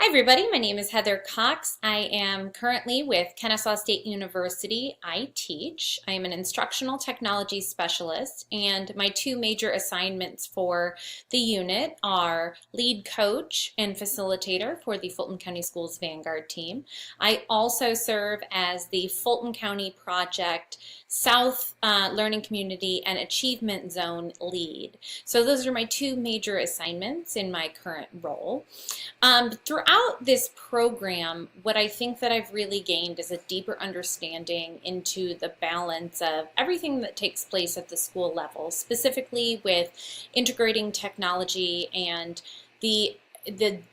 Hi everybody, my name is Heather Cox. I am currently with Kennesaw State University. I teach. I am an instructional technology specialist, and my two major assignments for the unit are lead coach and facilitator for the Fulton County Schools Vanguard team. I also serve as the Fulton County Project South Learning Community and Achievement Zone lead. So those are my two major assignments in my current role. Throughout this program, what I think that I've really gained is a deeper understanding into the balance of everything that takes place at the school level, specifically with integrating technology and the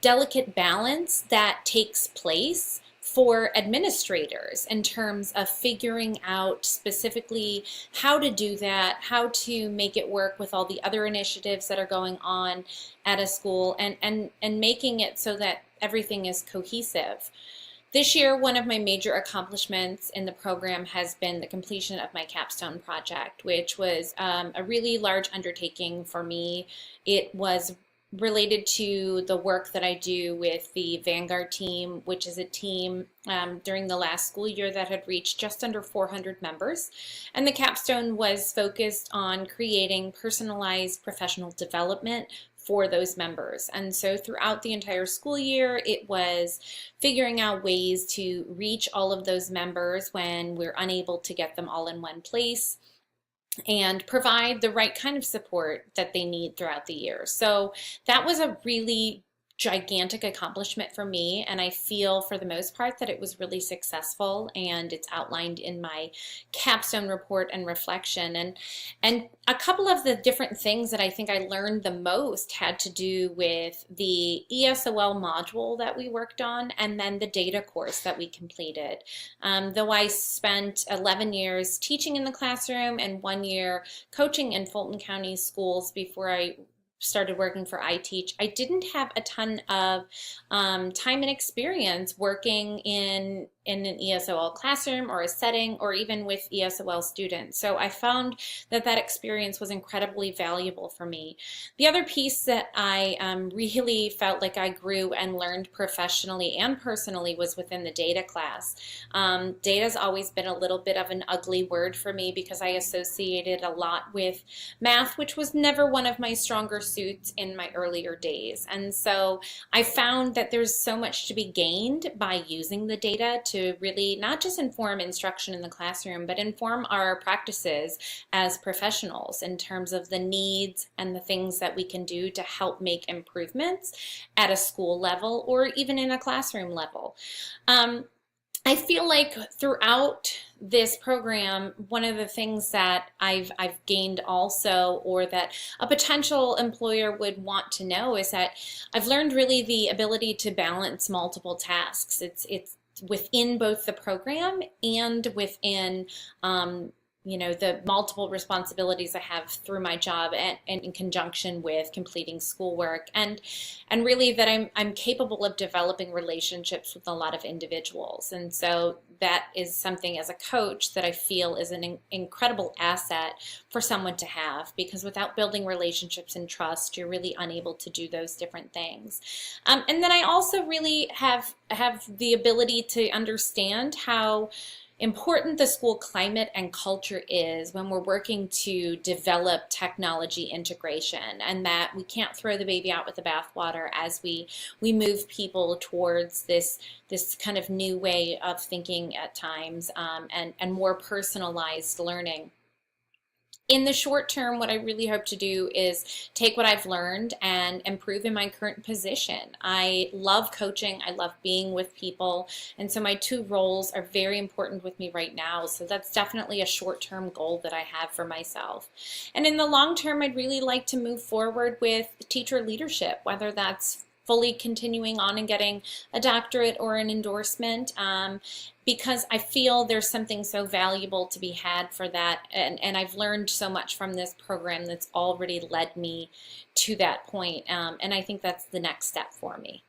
delicate balance that takes place for administrators in terms of figuring out specifically how to do that, how to make it work with all the other initiatives that are going on at a school, and making it so that everything is cohesive. This year, one of my major accomplishments in the program has been the completion of my capstone project, which was a really large undertaking for me. It was related to the work that I do with the Vanguard team, which is a team during the last school year that had reached just under 400 members. And the capstone was focused on creating personalized professional development for those members. And so throughout the entire school year, it was figuring out ways to reach all of those members when we're unable to get them all in one place, and provide the right kind of support that they need throughout the year. So that was a really gigantic accomplishment for me, and I feel for the most part that it was really successful, and it's outlined in my capstone report and reflection. And a couple of the different things that I think I learned the most had to do with the ESOL module that we worked on, and then the data course that we completed. Though I spent 11 years teaching in the classroom and 1 year coaching in Fulton County schools before I started working for ITEC, I didn't have a ton of time and experience working in an ESOL classroom or a setting, or even with ESOL students. So I found that that experience was incredibly valuable for me. The other piece that I really felt like I grew and learned professionally and personally was within the data class. Data's always been a little bit of an ugly word for me because I associated a lot with math, which was never one of my stronger suits in my earlier days. And so I found that there's so much to be gained by using the data to really not just inform instruction in the classroom, but inform our practices as professionals in terms of the needs and the things that we can do to help make improvements at a school level or even in a classroom level. I feel like throughout this program, one of the things that I've gained also, or that a potential employer would want to know, is that I've learned really the ability to balance multiple tasks. It's within both the program and within the multiple responsibilities I have through my job, and in conjunction with completing schoolwork, and really that I'm capable of developing relationships with a lot of individuals. And so that is something as a coach that I feel is an incredible asset for someone to have, because without building relationships and trust, you're really unable to do those different things. And then I also really have the ability to understand how important the school climate and culture is when we're working to develop technology integration, and that we can't throw the baby out with the bathwater as we move people towards this kind of new way of thinking at times, and more personalized learning. In the short term, what I really hope to do is take what I've learned and improve in my current position. I love coaching, I love being with people, and so my two roles are very important with me right now. So that's definitely a short-term goal that I have for myself. And in the long term, I'd really like to move forward with teacher leadership, whether that's fully continuing on and getting a doctorate or an endorsement, because I feel there's something so valuable to be had for that, and I've learned so much from this program that's already led me to that point, and I think that's the next step for me.